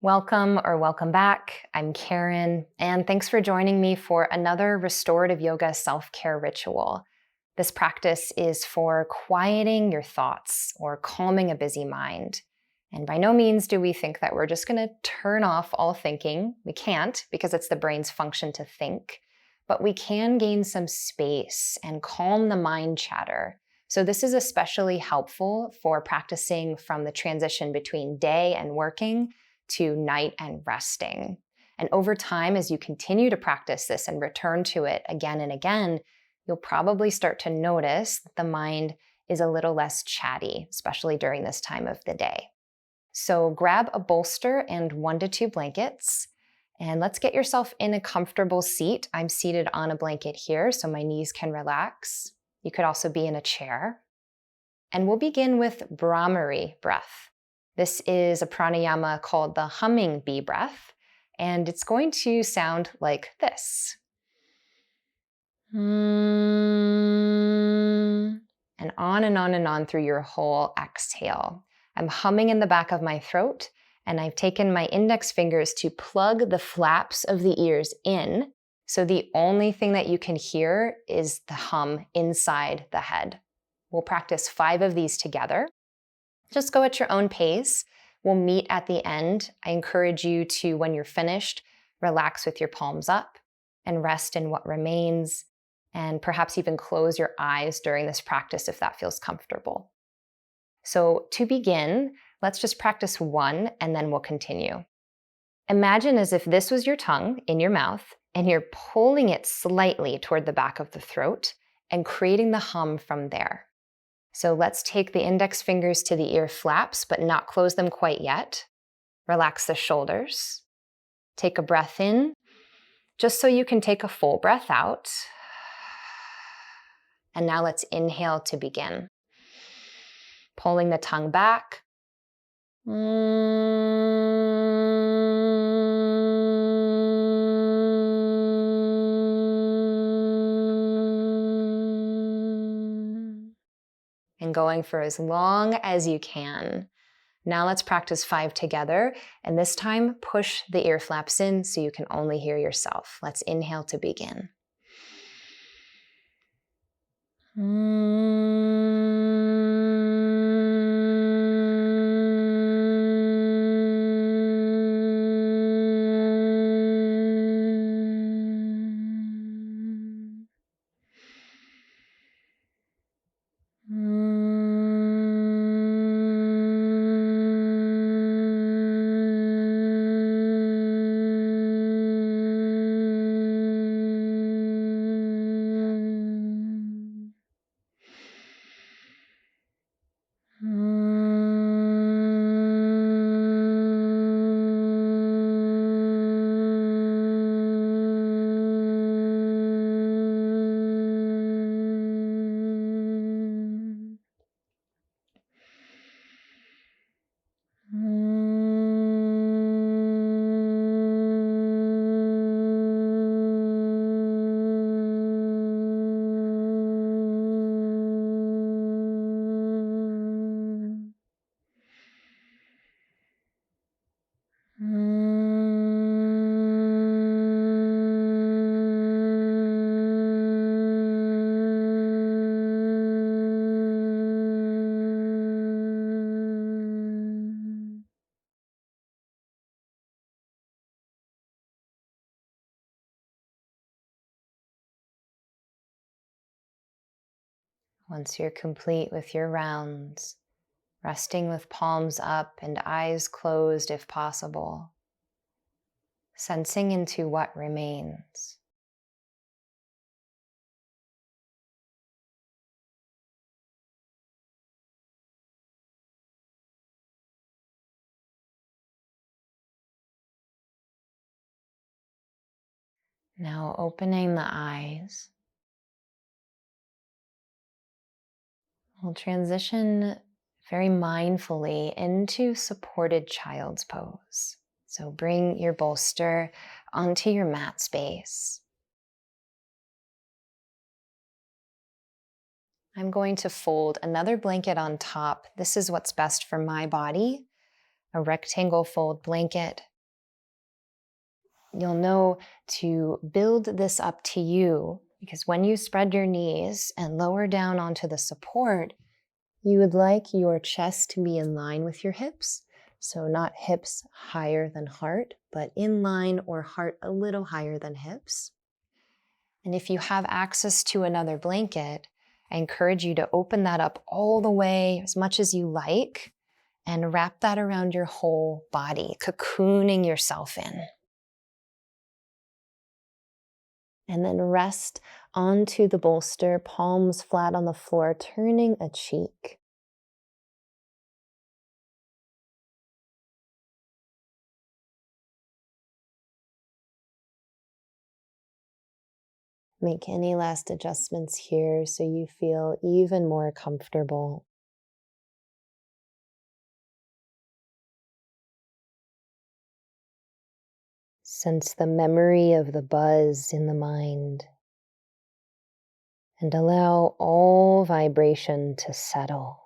Welcome or welcome back. I'm Caren, and thanks for joining me for another restorative yoga self-care ritual. This practice is for quieting your thoughts or calming a busy mind. And by no means do we think that we're just going to turn off all thinking. We can't, because it's the brain's function to think. But we can gain some space and calm the mind chatter. So this is especially helpful for practicing from the transition between day and working to night and resting. And over time, as you continue to practice this and return to it again and again, you'll probably start to notice that the mind is a little less chatty, especially during this time of the day. So grab a bolster and 1 to 2 blankets, and let's get yourself in a comfortable seat. I'm seated on a blanket here, so my knees can relax. You could also be in a chair. And we'll begin with Brahmari breath. This is a pranayama called the humming bee breath, and it's going to sound like this. And on and on and on through your whole exhale. I'm humming in the back of my throat, and I've taken my index fingers to plug the flaps of the ears in, so the only thing that you can hear is the hum inside the head. We'll practice 5 of these together. Just go at your own pace. We'll meet at the end. I encourage you to, when you're finished, relax with your palms up and rest in what remains, and perhaps even close your eyes during this practice if that feels comfortable. So to begin, let's just practice 1 and then we'll continue. Imagine as if this was your tongue in your mouth and you're pulling it slightly toward the back of the throat and creating the hum from there. So let's take the index fingers to the ear flaps, but not close them quite yet. Relax the shoulders. Take a breath in, just so you can take a full breath out. And now let's inhale to begin. Pulling the tongue back. And going for as long as you can. Now let's practice 5 together, and this time push the ear flaps in so you can only hear yourself. Let's inhale to begin. Once you're complete with your rounds, resting with palms up and eyes closed if possible, sensing into what remains. Now opening the eyes, we'll transition very mindfully into supported child's pose. So bring your bolster onto your mat space. I'm going to fold another blanket on top. This is what's best for my body. A rectangle fold blanket You'll know to build this up to you, because when you spread your knees and lower down onto the support, you would like your chest to be in line with your hips. So not hips higher than heart, but in line or heart a little higher than hips. And if you have access to another blanket, I encourage you to open that up all the way as much as you like and wrap that around your whole body, cocooning yourself in. And then rest onto the bolster, palms flat on the floor, turning a cheek. Make any last adjustments here so you feel even more comfortable. Sense the memory of the buzz in the mind and allow all vibration to settle.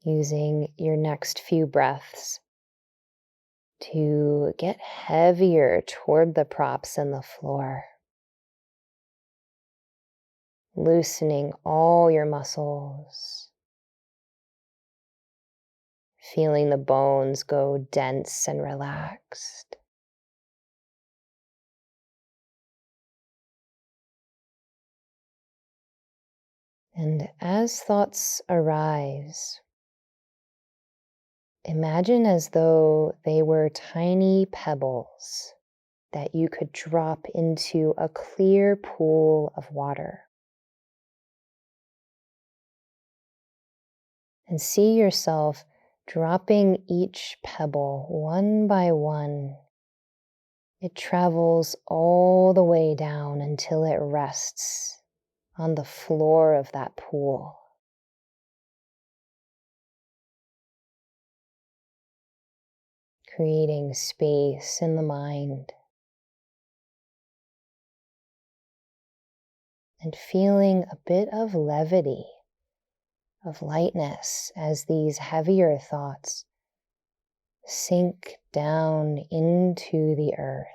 Using your next few breaths to get heavier toward the props and the floor. Loosening all your muscles. Feeling the bones go dense and relaxed. And as thoughts arise, imagine as though they were tiny pebbles that you could drop into a clear pool of water. And see yourself dropping each pebble one by one. It travels all the way down until it rests on the floor of that pool. Creating space in the mind and feeling a bit of levity, of lightness as these heavier thoughts sink down into the earth,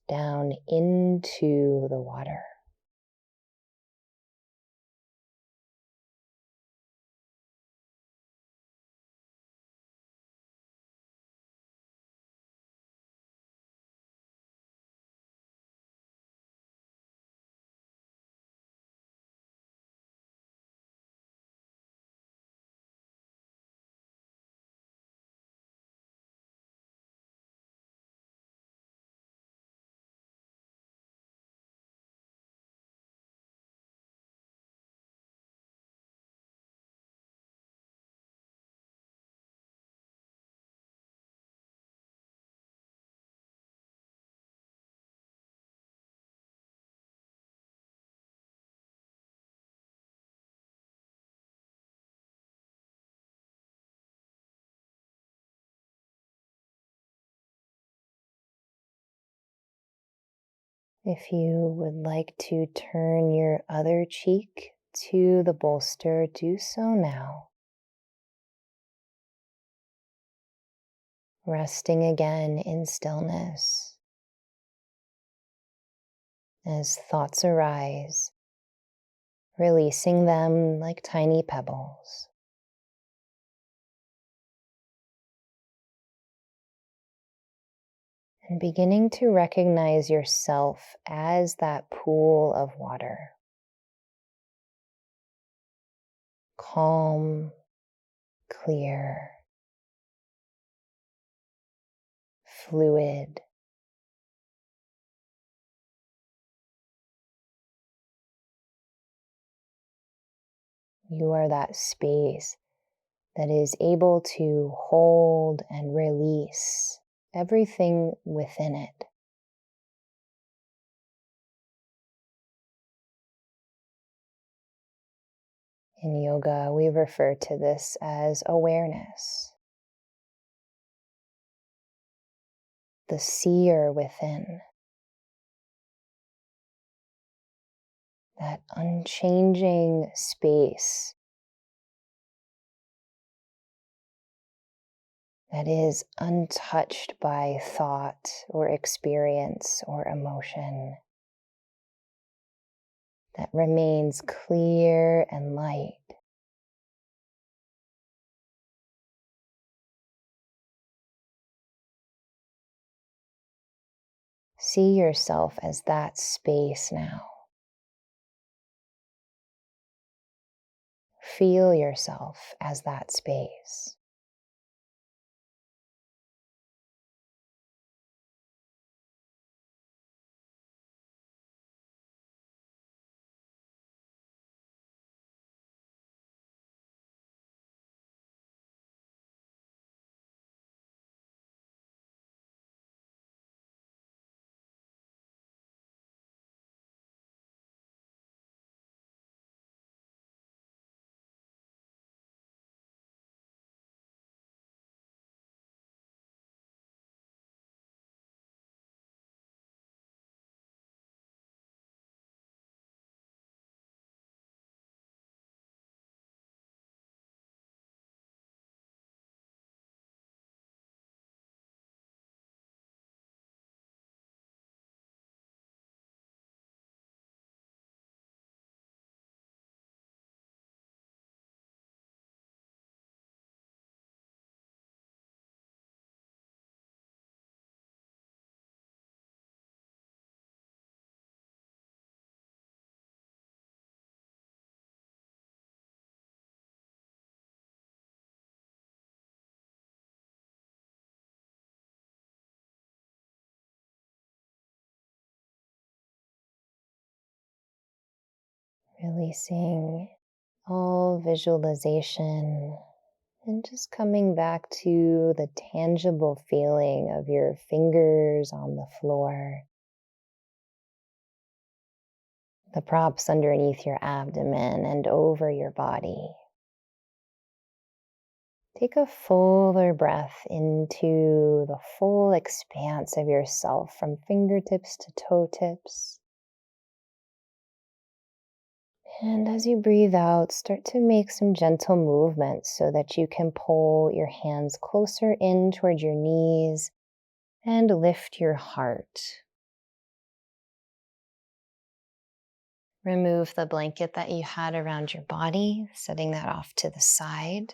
down into the water. If you would like to turn your other cheek to the bolster, do so now. Resting again in stillness. As thoughts arise, releasing them like tiny pebbles. And beginning to recognize yourself as that pool of water. Calm, clear, fluid. You are that space that is able to hold and release everything within it. In yoga, we refer to this as awareness. The seer within. That unchanging space that is untouched by thought or experience or emotion, that remains clear and light. See yourself as that space now. Feel yourself as that space. Releasing all visualization and just coming back to the tangible feeling of your fingers on the floor, the props underneath your abdomen and over your body. Take a fuller breath into the full expanse of yourself from fingertips to toe tips. And as you breathe out, start to make some gentle movements so that you can pull your hands closer in towards your knees and lift your heart. Remove the blanket that you had around your body, setting that off to the side.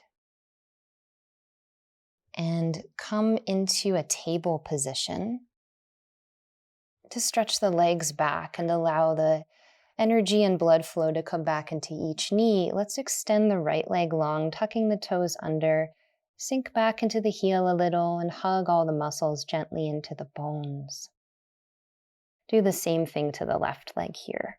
And come into a table position to stretch the legs back and allow the energy and blood flow to come back into each knee. Let's extend the right leg long, tucking the toes under. Sink back into the heel a little and hug all the muscles gently into the bones. Do the same thing to the left leg here.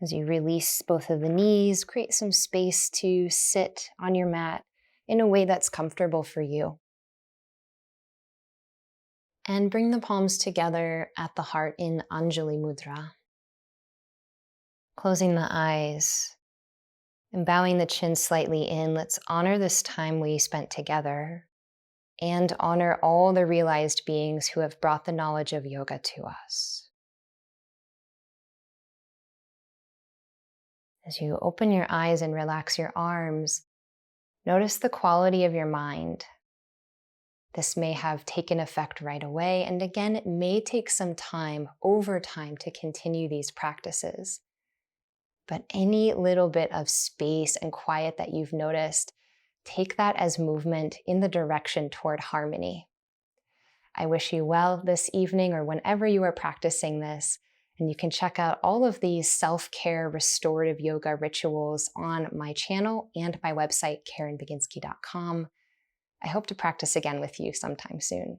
As you release both of the knees, create some space to sit on your mat in a way that's comfortable for you. And bring the palms together at the heart in Anjali Mudra. Closing the eyes and bowing the chin slightly in, let's honor this time we spent together and honor all the realized beings who have brought the knowledge of yoga to us. As you open your eyes and relax your arms, notice the quality of your mind. This may have taken effect right away, and again, it may take some time, over time, to continue these practices. But any little bit of space and quiet that you've noticed, take that as movement in the direction toward harmony. I wish you well this evening or whenever you are practicing this, and you can check out all of these self-care restorative yoga rituals on my channel and my website, CarenBaginski.com. I hope to practice again with you sometime soon.